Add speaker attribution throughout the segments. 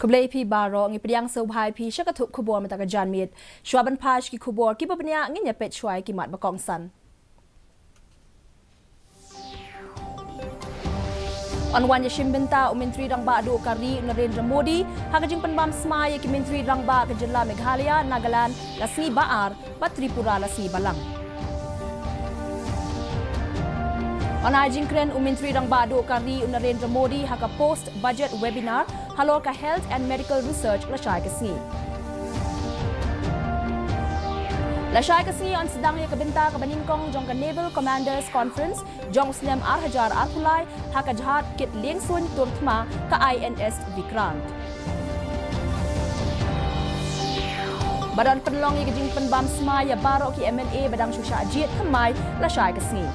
Speaker 1: Kublai pi baro ngi priang so bhai pi shakathup khubor mata ka janmit shwaban phash ki khubor ki babnya ngi nya pet chwai ki mat bakong san Onwan Yashim Binta Menteri Rangba Adu Kari Narendra Modi hakajing penbam smaya ki Menteri Rangba ke Jilla Meghalaya Nagaland lasni baar bat Tripura lasni balang Onajing kren Menteri Rangba Adu Kari Narendra Modi haka post budget webinar halor ka health and medical research lashai kasni Lashai kasni on sedang ya kabinta ka baningkong jong ka Naval Commanders Conference jong snem arhajar arpulai haka jahat kit lengsun turtma ka INS Vikrant Badan penlong ya kajing penbam smaya baro ki MNA badang susha ajit thamai lashai kasni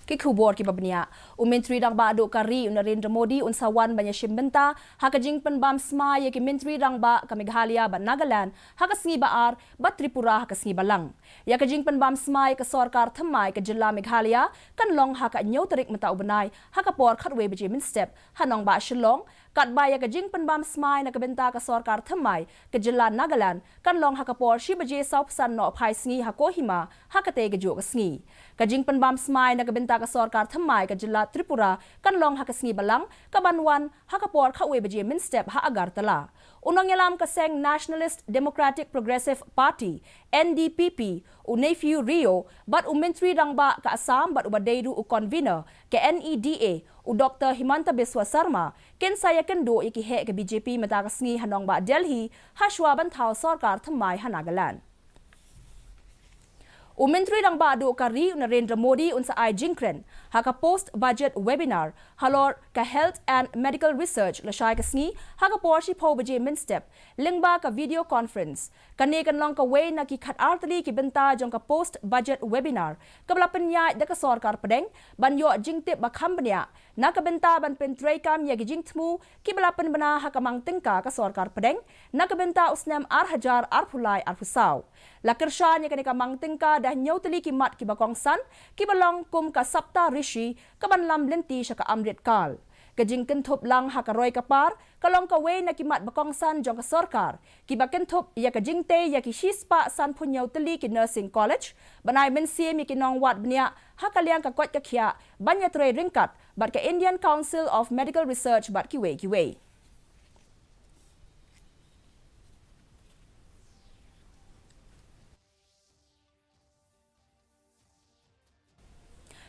Speaker 1: Ki khubor ki babnia Menteri Rangba Adu Kari Narendra Modi unsawan banya shimbenta hakajing penbam smaya ki Menteri Rangba ka Meghalaya ba Nagaland hakasngi baar ba Tripura hakasngi balang ya kajing penbam smaya ka sarkar thamai ka Jilla Meghalaya kanlong haka nyaw tarik mata ubanai haka por khatwe beje min step hanong ba shillong katbaya kajing penbam smaya na kabenta ka sarkar thamai ka Jilla Nagaland kanlong haka por shi beje saupsan no phai sngi hakohima hakate ka jo kasngi kajing penbam smaya na kabenta ka sarkar thamai ka Jilla Tripura kanlong hakasngi balang kabanwan hakapor khawe beje min step ha agartala unong yalam ka seng Nationalist Democratic Progressive Party NDPP nephew Rio but Menteri Rangba ka Assam but ubadeiru convener ke NEDA Dr Himanta Biswa Sarma ken saya kendo iki he ke BJP mata kasngi hanong ba Delhi hashwa banthau sarkar thamai hanagalan Menteri Rangba Adu Kari Narendra Modi unsa ai jingkren haka post budget webinar halor ka health and medical research lashai kasngi haka porshi pho beje min step lingba ka video conference kane kan long ka way na ki khat artli ki benta jong ka post budget webinar kabla penya da ka sarkar pedeng banyo jingte bakham bnya na ka benta ban pen tray kam ya gi jingthmu ki bala pen bana haka mang tingka ka sarkar pedeng na ka benta usnam ar hajar ar phulai ar phusau lakirshan ya kane ka mang tingka dah nyautali ki mat ki bakong san ki balong kum ka sapta rishi ka banlam lenti sya ka amrit kal kajing kenthop lang hakaroy kapar kalong ka way na ki mat bakong san jong ka sarkar ki bakenthop ya kajing te ya ki shispa san phu nyautali ki nursing college banai men sim ki nong wat bnya hakaliang ka kot ka khia banya tre ringkat bat ka Indian Council of Medical Research bat ki way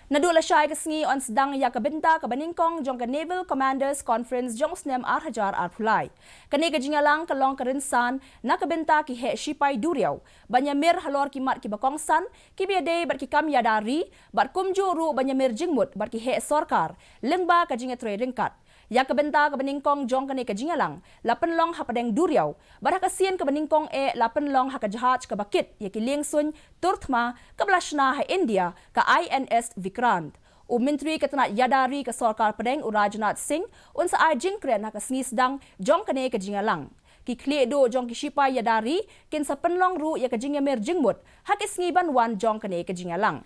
Speaker 1: Nadula syai kasngi on sedang ya kabenta ka baningkong jong ka Naval Commanders Conference jong snem arhajar arpulai. Kani ka jingalang kalong karinsan na kabenta ki he shipay duriaw. Banyamir halor ki mat ki bakong san, ki biade bar ki kam yadari, bar kumjuru banyamir jingmut bar ki he sarkar, lengba ka jinga tre ringkat. Ya kabenta ka baningkong jong kani ka jingalang, lapan long hapadeng duriaw, bar hakasien ka baningkong lapan long hakajahaj ka bakit, ya ki lingsun, turtma, kablashna ha India, ka INS Vikrant. Menteri katana yadari ka sarkar padeng Rajnath Singh, unsa ay jingkren hakasngi sedang jong kani ka jingalang. Ki kle do jong ki shipa yadari, kin sa penlong ru ya ka jingamir jingmut, hakisngi banwan jong kani ka jingalang.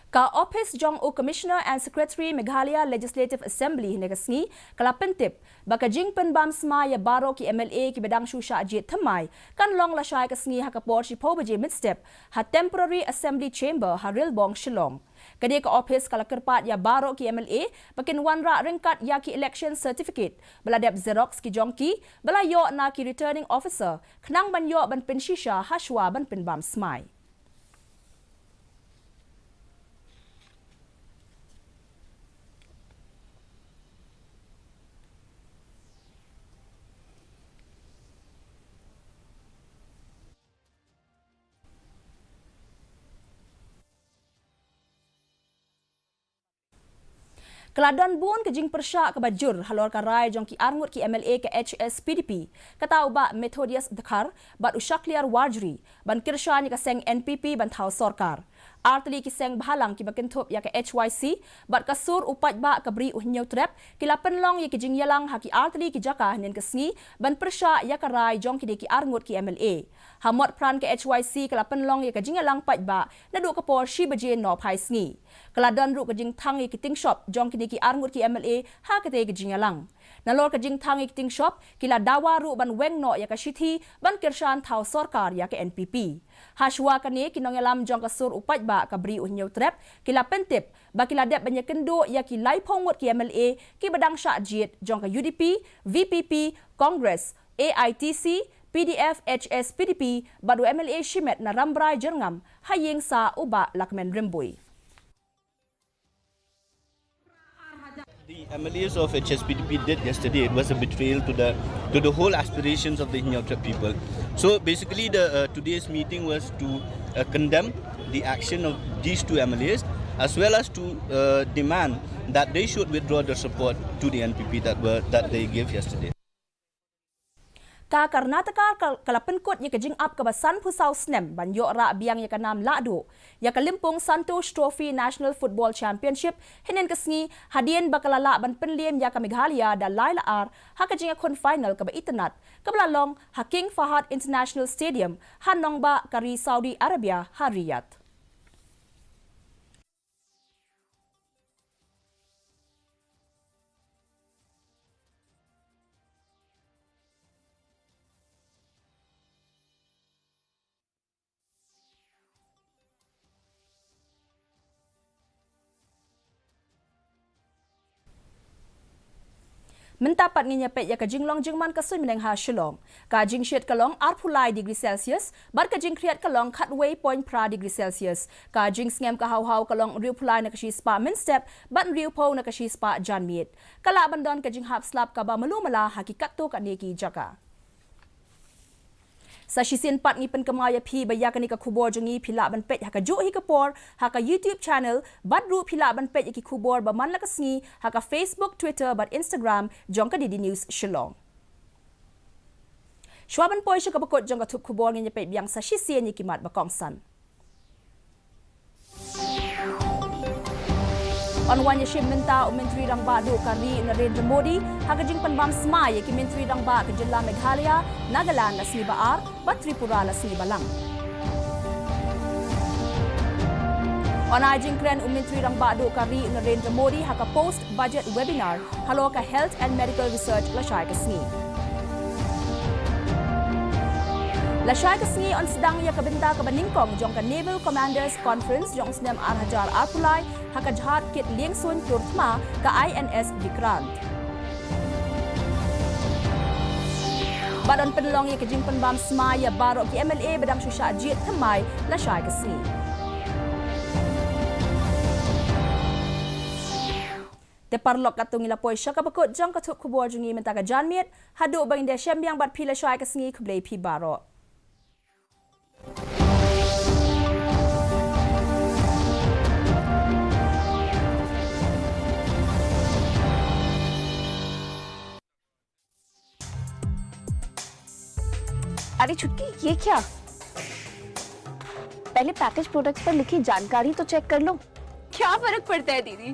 Speaker 1: Ka Office Jong Commissioner and Secretary Meghalaya Legislative Assembly negasngi kala pentip baka jing penbam smaya baro ki MLA ki bedang shusha ajit thamai kan long la shai kasngi hakapor shi pho beje mid step ha temporary assembly chamber ha rilbong shillong kadi ka office kala kerpat ya baro ki MLA bakin wanra ringkat ya ki election certificate beladap xerox ki jongki belayo na ki returning officer khnang banyo ban penshisha hashwa ban penbam smai Keladon buon ke jing persya ke bajur halor karai jong ki arngut ki MLA ke HS PDP kata uba Methodius Dekhar bat ushakliar wajri ban kirshan ka seng NPP ban thau sarkar artli ki seng bhalang ki bakentop ya ka HYC bat kasur upat ba kabri uhnyo trap kila penlong ya ki jingyalang haki artli ki jaka nen kesngi ban persya ya ka rai jong ki ki arngut ki MLA hamot pran ke HYC kila penlong ya ka jingyalang pat ba na du kapor shi baje no phai sngi kala dan ru ka jing thang ki ting shop jong ki ki arngut ki MLA ha ka te ki jingyalang nalor ka jing thang ki ting shop kila dawa ru ban weng no ya ka shithi ban kirshan thau sarkar ya ka NPP Hashwa kani kinongelam jong kasur upat ba kabri uhnyo trap kila pentip ba kila dep banyak kendo ya ki lai phongot ki MLA ki badang sha jit jong ka UDP, VPP, Congress, AITC, PDF, HS, PDP badu MLA shimet na rambrai jerngam hayeng sa uba lakmen rimbui.
Speaker 2: The MLAs of HSPDP did yesterday, it was a betrayal to the whole aspirations of the Hinyautra people. So basically, today's meeting was to condemn the action of these two MLAs, as well as to demand that they should withdraw their support to the NPP that they gave yesterday.
Speaker 1: Ka Karnataka kalapenkot ya kajing up kabasan pusau snem banyo ra biang ya kanam lado ya kalimpung Santosh Trophy National Football Championship hinen kesngi hadien bakalala ban penliem ya ka Meghalaya da laila ar hakajing kon final ka ba itanat kablalong ha King Fahad International Stadium hanong ba kari Saudi Arabia ha Riyadh. Mentapat nginyapet ya kajing long jingman kasui meneng ha shilong. Kajing syet kalong arpulai degree Celsius, bar kajing kriat kalong cutway point pra degree Celsius. Kajing sngem kahau-hau kalong riu pulai na kashi spa min step, bat riu po na kashi spa janmiet. Kala bandon kajing hap slap kaba malumala hakikat tu kat neki jaka. Sa shisin pat ngi penkemaya phi baya kani ka khubor jongi phila ban pet haka ju hi kapor haka YouTube channel badru phila ban pet ki khubor ba man la kasngi haka Facebook Twitter bat Instagram jong ka Didi News Shillong Shwaban poi sha ka bakot jong ka thup khubor ngi pet biang sa shisin ni kimat ba kongsan On wanya shim minta Menteri Rang Ba do kari Narendra Modi hakajing panbam smai ki Menteri Rang Ba ke Jilla Meghalaya Nagaland la sniba ar bat Tripura la sniba lang On ajing kren Menteri Rang Ba do kari Narendra Modi haka post budget webinar halo ka health and medical research la shai ka sni Lashai kasngi on sedang ya kabinta ka baningkong jong ka Naval Commanders Conference jong snem Arhajar Arpulai haka jhat kit liengsun turtma ka INS Vikrant. Badan penlong ya kajing penbam smaya barok ki MLA badang susha jit thamai lashai kasngi. Te parlok katung ila poi syaka bakut jong ka thup kubor jungi mentaka janmiet hadu bang de syembiang bat pila shai kasngi kublei pi barok.
Speaker 3: अरे छुटकी ये क्या पहले package products पर लिखी जानकारी तो चेक कर लो
Speaker 4: क्या फर्क पड़ता है दीदी